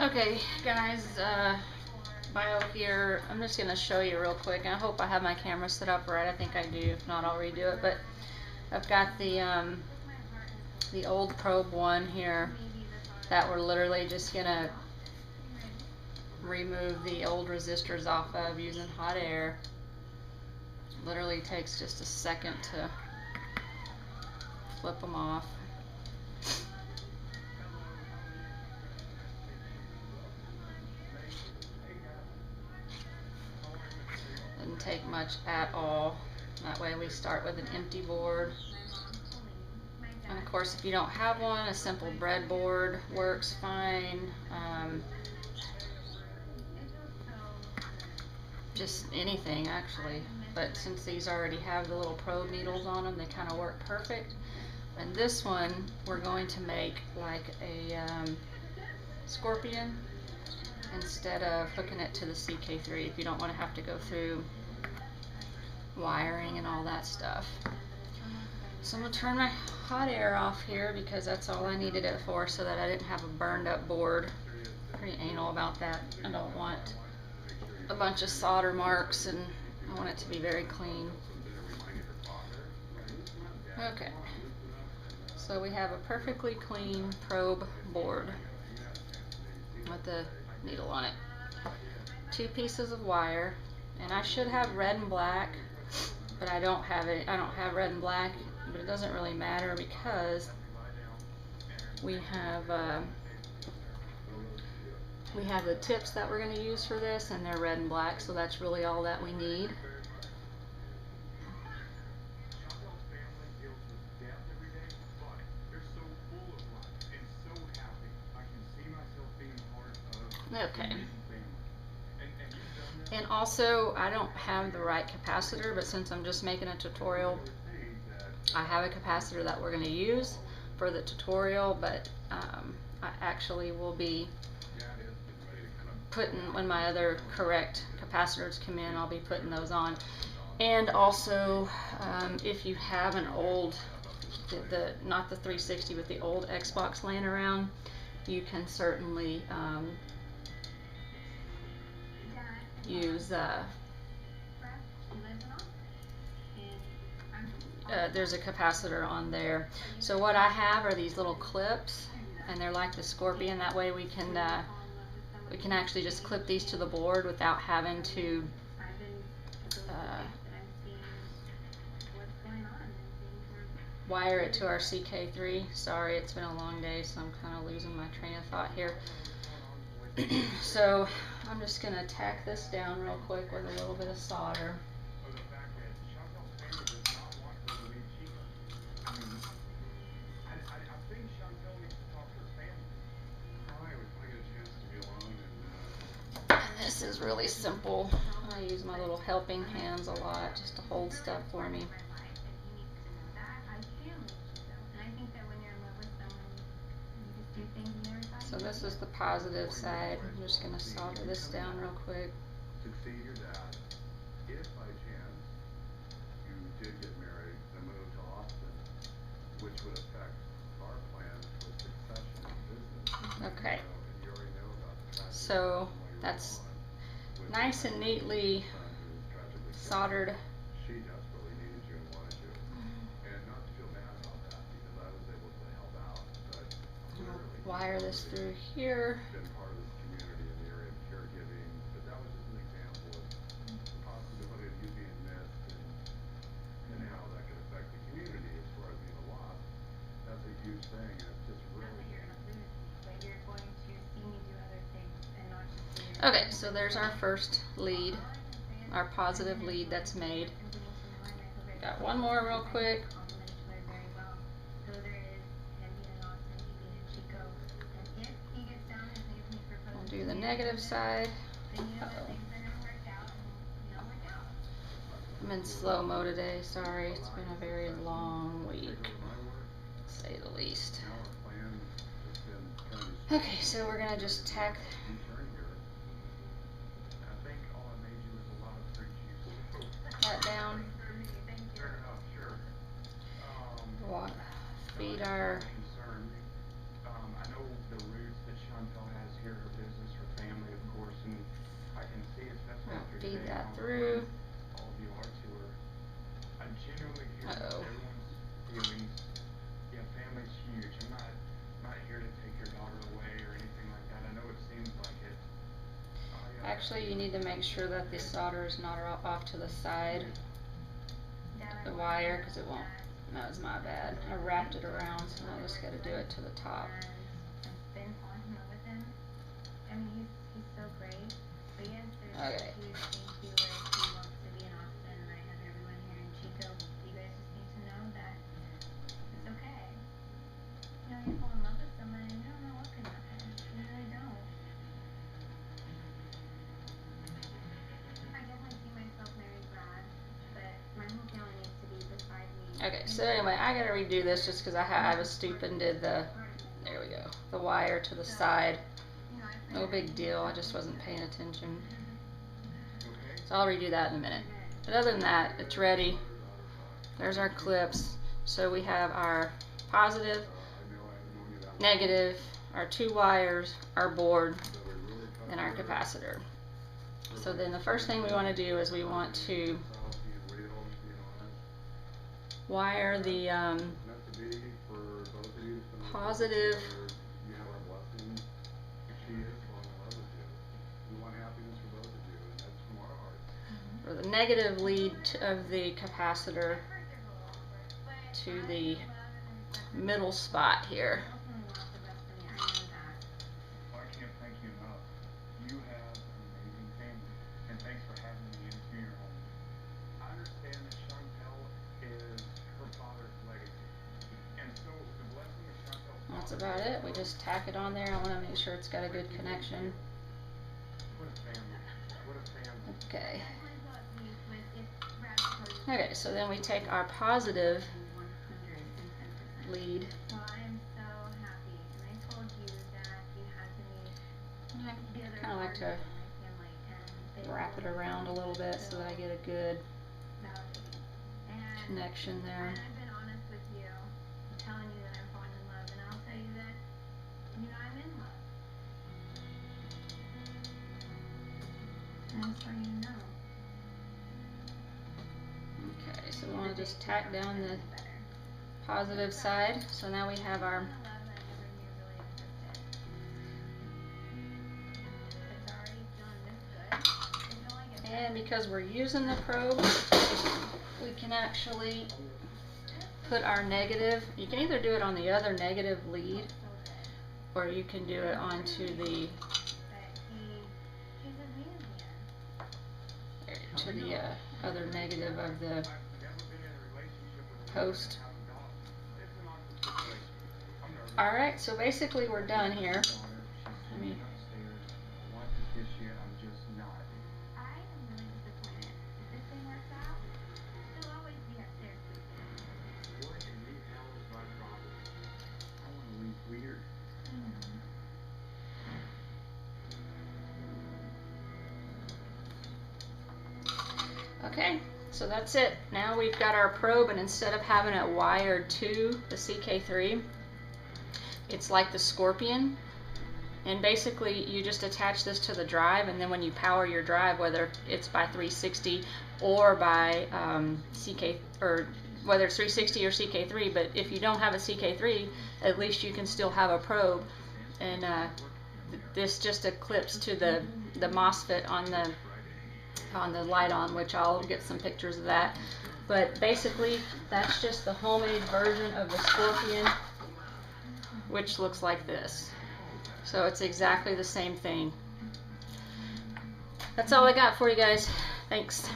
Okay, guys, bio here. I'm just going to show you real quick. I hope I have my camera set up right. I think I do. If not, I'll redo it. But I've got the old probe one here that we're literally just going to remove the old resistors off of using hot air. Literally takes just a second to flip them off. Doesn't take much at all. That way we start with an empty board. And of course, if you don't have one, a simple breadboard works fine. Just anything actually. But since these already have the little probe needles on them, they kind of work perfect. And this one, we're going to make like a scorpion instead of hooking it to the CK3 if you don't want to have to go through wiring and all that stuff. So I'm going to turn my hot air off here because that's all I needed it for, so that I didn't have a burned up board. Pretty anal about that. I don't want a bunch of solder marks, and I want it to be very clean. Okay, so we have a perfectly clean probe board with the needle on it. 2 pieces of wire, and I should have red and black, but I don't have it. I don't have red and black, but it doesn't really matter because we have the tips that we're going to use for this, and they're red and black, so that's really all that we need. Okay. And also, I don't have the right capacitor, but since I'm just making a tutorial, I have a capacitor that we're going to use for the tutorial, but I actually will be putting, when my other correct capacitors come in, I'll be putting those on. And also, if you have an old, not the 360, but the old Xbox laying around, you can certainly use there's a capacitor on there. So what I have are these little clips, and they're like the scorpion. That way we can actually just clip these to the board without having to wire it to our CK3. Sorry, it's been a long day, so I'm kind of losing my train of thought here. So I'm just going to tack this down real quick with a little bit of solder. And this is really simple. I use my little helping hands a lot just to hold stuff for me. So this is the positive side. I'm just going to solder this down real quick. Succeed your dad. If by chance you did get married and move to Austin, which would affect our plans for succession in business. Okay. You already know about the so that's nice and neatly soldered. She desperately needed you and wanted you. And not to feel bad about that, because I was able to help out, but I'll wire this through here. been part of this community in the area of caregiving, but that was just an example of the possibility of you being missed and how that could affect the community as far as being a loss. That's a huge thing, and it's just really. Okay, so there's our first lead, our positive lead that's made. Got one more real quick. We'll do the negative side. I'm in slow-mo today, sorry. It's been a very long week, to say the least. Okay, so we're gonna just tack that down. Feed our I know the roots that Chantel has here, her business that through. All of you are too. I genuinely hear Uh-oh. everyone's feelings. Yeah, family's huge. I'm not here to take your daughter away or anything like that. I know it seems like it. Actually, you need to make sure that the solder is not off to the side of the wire, because it won't. That was my bad. I wrapped it around, so now I just got to do it to the top. I've been falling in love with him. I mean, he's so great. But yes, there's Okay. a huge thank you where he wants to be in Austin, and I have everyone here in Chico. You guys just need to know that it's okay. You know, you fall in love with someone and you don't know what could happen. You really don't. I definitely see myself married Brad, but my whole family needs to be beside me. Okay, so anyway, I gotta redo this just because I was stupid and did the, there we go, the wire to the side. No big deal, I just wasn't paying attention. So I'll redo that in a minute. But other than that, it's ready. There's our clips. So we have our positive, negative, our 2 wires, our board, and our capacitor. So then the first thing we want to do is we want to wire the positive or the negative lead of the capacitor to the middle spot here. Well, I can't thank you enough. You have an amazing family, and thanks for having me into your home. I understand that Chantel is her father's legacy, and so the blessing of Chantel's That's about it. We just tack it on there. I want to make sure it's got a good connection. What a family. What a family. Okay. Okay, so then we take our positive lead. Well, I'm so happy, and I told you that you had to meet I kind of like to wrap it around a little bit so that I get a good connection there. And I've been honest with you, telling you that I'm falling in love, and I'll tell you that, you know, I'm in love. And I just want you to know. Okay, so we want to just tack down the positive side. So now we have our and because we're using the probe, we can actually put our negative. You can either do it on the other negative lead, or you can do it onto the other negative of the post. Alright, so basically we're done here. Let me Okay, so that's it. Now we've got our probe, and instead of having it wired to the CK3, it's like the Scorpion. And basically you just attach this to the drive, and then when you power your drive, whether it's by 360 or by CK, or whether it's 360 or CK3, but if you don't have a CK3, at least you can still have a probe. And this just clips to the MOSFET on the liteon, which I'll get some pictures of that. But basically that's just the homemade version of the Scorpion, which looks like this. So it's exactly the same thing. That's all I got for you guys. Thanks.